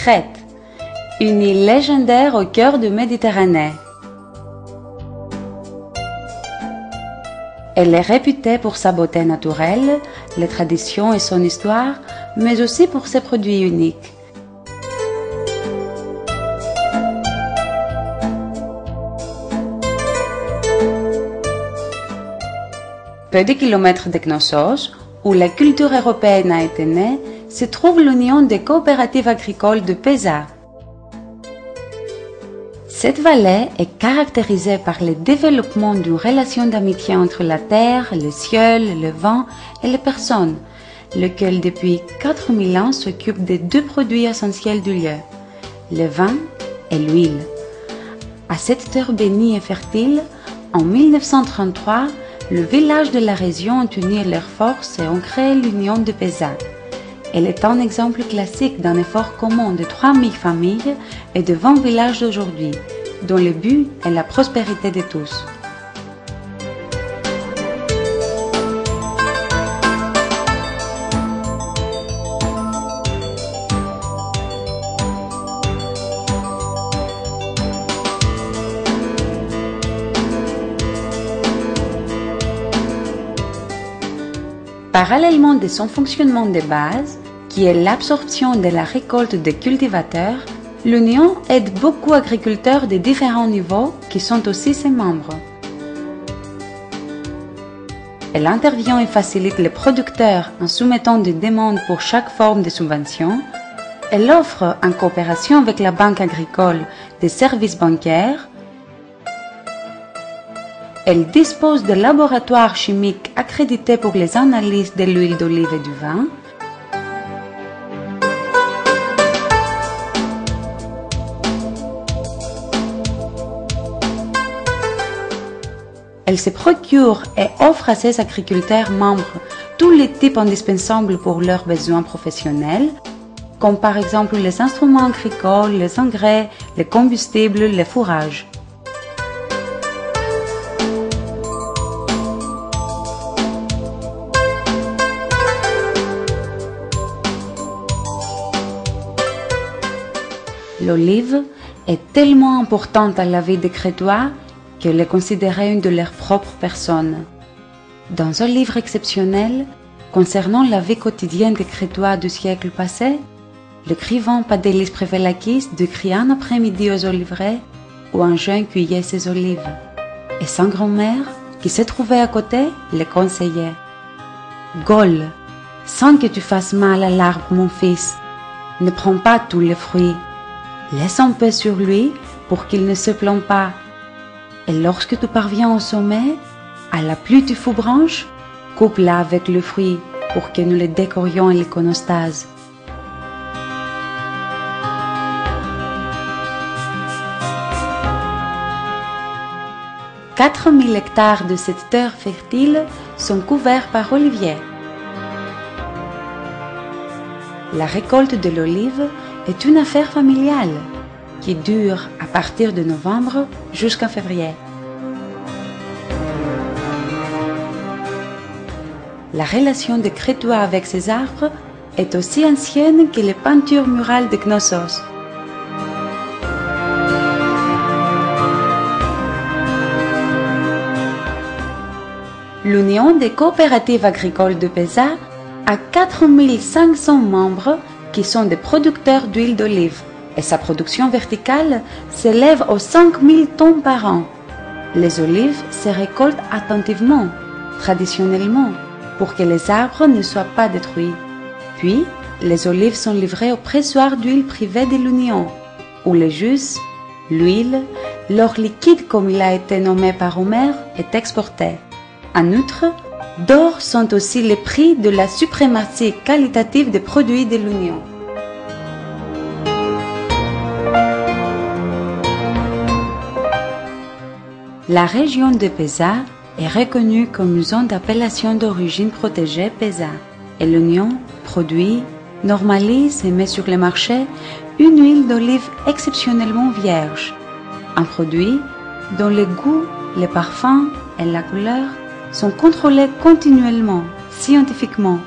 Crète, une île légendaire au cœur de Méditerranée. Elle est réputée pour sa beauté naturelle, les traditions et son histoire, mais aussi pour ses produits uniques. Peu de kilomètres de Knossos, où la culture européenne a été née, se trouve l'Union des coopératives agricoles de Péza. Cette vallée est caractérisée par le développement d'une relation d'amitié entre la terre, le ciel, le vent et les personnes, lequel depuis 4000 ans s'occupe des deux produits essentiels du lieu, le vin et l'huile. À cette terre bénie et fertile, en 1933, le village de la région ont uni leurs forces et ont créé l'Union de Péza. Elle est un exemple classique d'un effort commun de 3000 familles et de 20 villages d'aujourd'hui, dont le but est la prospérité de tous. Parallèlement de son fonctionnement de base, qui est l'absorption de la récolte des cultivateurs, l'Union aide beaucoup d'agriculteurs de différents niveaux qui sont aussi ses membres. Elle intervient et facilite les producteurs en soumettant des demandes pour chaque forme de subvention. Elle offre, en coopération avec la Banque agricole, des services bancaires. Elle dispose de laboratoires chimiques accrédités pour les analyses de l'huile d'olive et du vin. Elle se procure et offre à ses agriculteurs membres tous les types indispensables pour leurs besoins professionnels, comme par exemple les instruments agricoles, les engrais, les combustibles, les fourrages. L'olive est tellement importante à la vie des Crétois qu'elle est considérée une de leurs propres personnes. Dans un livre exceptionnel concernant la vie quotidienne des Crétois du siècle passé, l'écrivain Padelis Prévelakis décrit un après-midi aux oliveraies où un jeune cueillait ses olives, et sa grand-mère, qui se trouvait à côté, le conseillait. « Gaulle, sans que tu fasses mal à l'arbre, mon fils, ne prends pas tous les fruits. Laisse un peu sur lui pour qu'il ne se plante pas. Et lorsque tu parviens au sommet, à la plus tu fous branche, coupe-la avec le fruit pour que nous le décorions à l'iconostase. » 4000 hectares de cette terre fertile sont couverts par oliviers. La récolte de l'olive est une affaire familiale qui dure à partir de novembre jusqu'en février. La relation des Crétois avec ces arbres est aussi ancienne que les peintures murales de Knossos. L'Union des coopératives agricoles de Péza a 4500 membres qui sont des producteurs d'huile d'olive et sa production verticale s'élève aux 5000 tonnes par an. Les olives se récoltent attentivement, traditionnellement, pour que les arbres ne soient pas détruits. Puis, les olives sont livrées au pressoir d'huile privé de l'Union, où le jus, l'huile, l'or liquide comme il a été nommé par Homère, est exporté. En outre, d'or sont aussi les prix de la suprématie qualitative des produits de l'Union. La région de Péza est reconnue comme une zone d'appellation d'origine protégée Péza et l'Union produit, normalise et met sur le marché une huile d'olive exceptionnellement vierge, un produit dont le goût, le parfum et la couleur sont contrôlés continuellement, scientifiquement,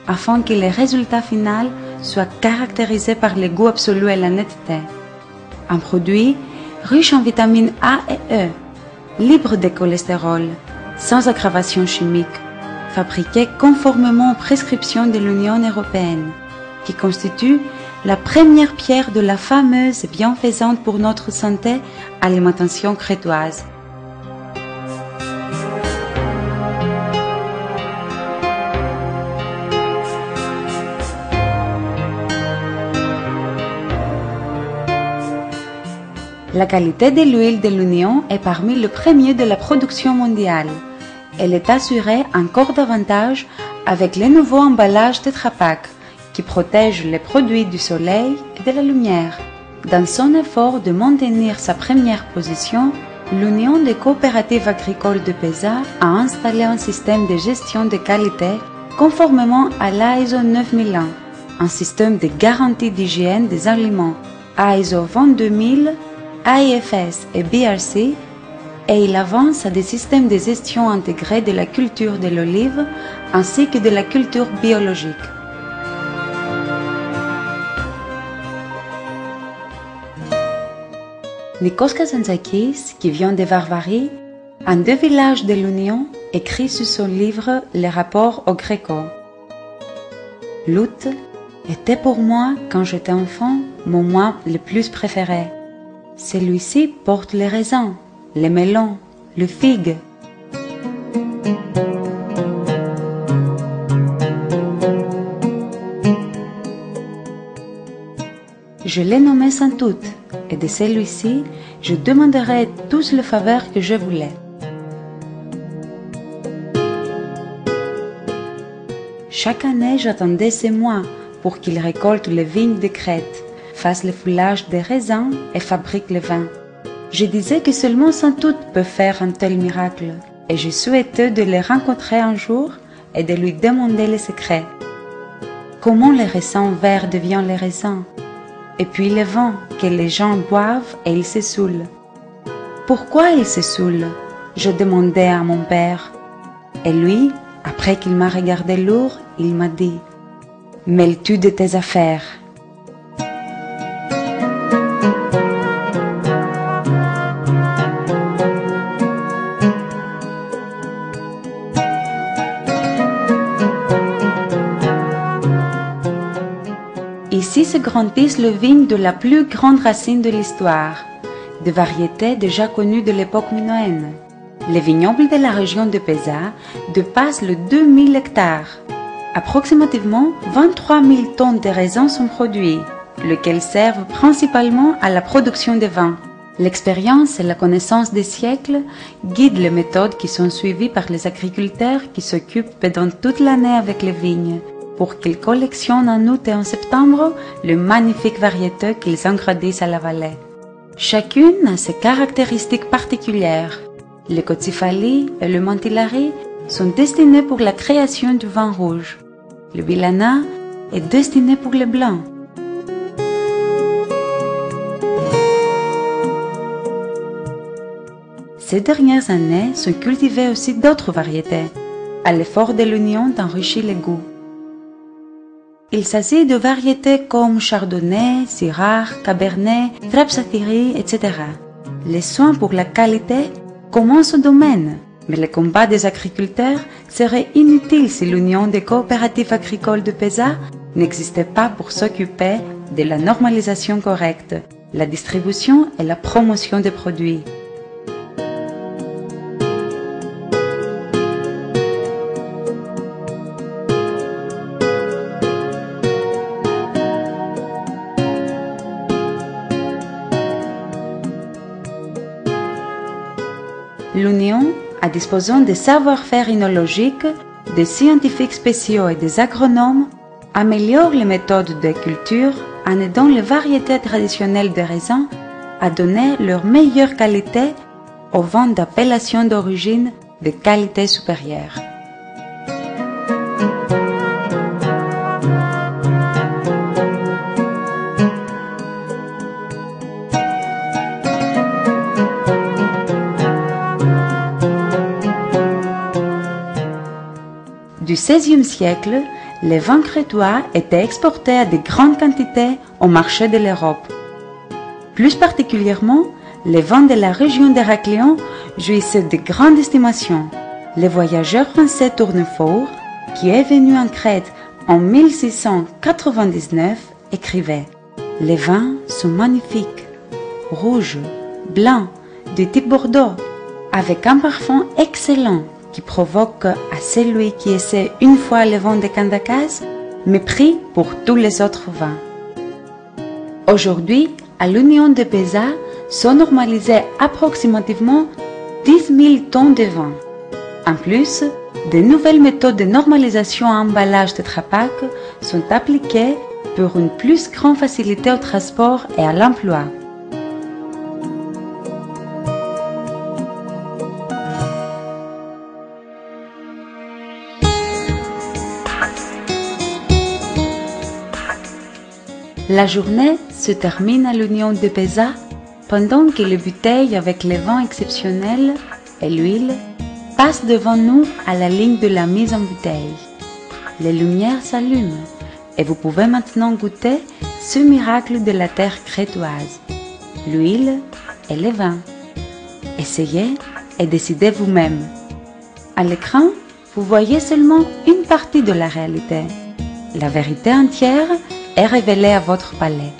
afin que le résultat final soit caractérisé par le goût absolu et la netteté. Un produit riche en vitamines A et E, libre de cholestérol, sans aggravation chimique, fabriqué conformément aux prescriptions de l'Union européenne, qui constitue la première pierre de la fameuse et bienfaisante pour notre santé alimentation crétoise. La qualité de l'huile de l'Union est parmi les premiers de la production mondiale. Elle est assurée encore davantage avec les nouveaux emballages Tetra Pak qui protègent les produits du soleil et de la lumière. Dans son effort de maintenir sa première position, l'Union des coopératives agricoles de Péza a installé un système de gestion de qualité conformément à l'ISO 9001, un système de garantie d'hygiène des aliments ISO 22000, IFS et BRC, et il avance à des systèmes de gestion intégrés de la culture de l'olive ainsi que de la culture biologique. Nikos Kazantzakis, qui vient de Varvarie, un des villages de l'Union, écrit sur son livre Les rapports au Gréco. L'août était pour moi, quand j'étais enfant, mon mois le plus préféré. Celui-ci porte les raisins, les melons, les figues. Je l'ai nommé Saint-Août, et de celui-ci, je demanderai tous les faveurs que je voulais. Chaque année, j'attendais ces mois pour qu'il récolte les vignes de Crète, fasse le foulage des raisins et fabrique le vin. Je disais que seulement Saint-Août peut faire un tel miracle, et je souhaitais de le rencontrer un jour et de lui demander les secrets. Comment les raisins verts deviennent les raisins, et puis le vin que les gens boivent et ils se saoulent. Pourquoi ils se saoulent? Je demandais à mon père. Et lui, après qu'il m'a regardé lourd, il m'a dit: mêles-tu de tes affaires? Ici se grandissent les vignes de la plus grande racine de l'histoire, des variétés déjà connues de l'époque minoenne. Les vignobles de la région de Péza dépassent les 2000 hectares. Approximativement 23 000 tonnes de raisins sont produits, lesquels servent principalement à la production de vin. L'expérience et la connaissance des siècles guident les méthodes qui sont suivies par les agriculteurs qui s'occupent pendant toute l'année avec les vignes, pour qu'ils collectionnent en août et en septembre les magnifiques variétés qu'ils agrandissent à la vallée. Chacune a ses caractéristiques particulières. Le Kotsifali et le Mantilari sont destinés pour la création du vin rouge. Le Vilana est destiné pour le blanc. Ces dernières années sont cultivées aussi d'autres variétés, à l'effort de l'Union d'enrichir les goûts. Il s'agit de variétés comme Chardonnay, Syrah, Cabernet, Trapsathiri, etc. Les soins pour la qualité commencent au domaine, mais le combat des agriculteurs serait inutile si l'Union des coopératives agricoles de Péza n'existait pas pour s'occuper de la normalisation correcte, la distribution et la promotion des produits. L'Union, à disposant des savoir-faire œnologiques, des scientifiques spéciaux et des agronomes, améliore les méthodes de culture en aidant les variétés traditionnelles de raisins à donner leur meilleure qualité aux vins d'appellation d'origine de qualité supérieure. Du XVIe siècle, les vins crétois étaient exportés à de grandes quantités au marché de l'Europe. Plus particulièrement, les vins de la région d'Héracléon jouissaient de grande estimation. Le voyageur français Tournefort, qui est venu en Crète en 1699, écrivait « Les vins sont magnifiques, rouges, blancs, de type Bordeaux, avec un parfum excellent qui provoque à celui qui essaie une fois le vin de Candacas mépris pour tous les autres vins. » Aujourd'hui, à l'Union de Péza sont normalisés approximativement 10 000 tonnes de vin. En plus, de nouvelles méthodes de normalisation à emballage de Tetra Pak sont appliquées pour une plus grande facilité au transport et à l'emploi. La journée se termine à l'Union de Péza pendant que les bouteilles avec les vins exceptionnels et l'huile passent devant nous à la ligne de la mise en bouteille. Les lumières s'allument et vous pouvez maintenant goûter ce miracle de la terre crétoise, l'huile et les vins. Essayez et décidez vous-même. À l'écran, vous voyez seulement une partie de la réalité. La vérité entière est révélée à votre palais.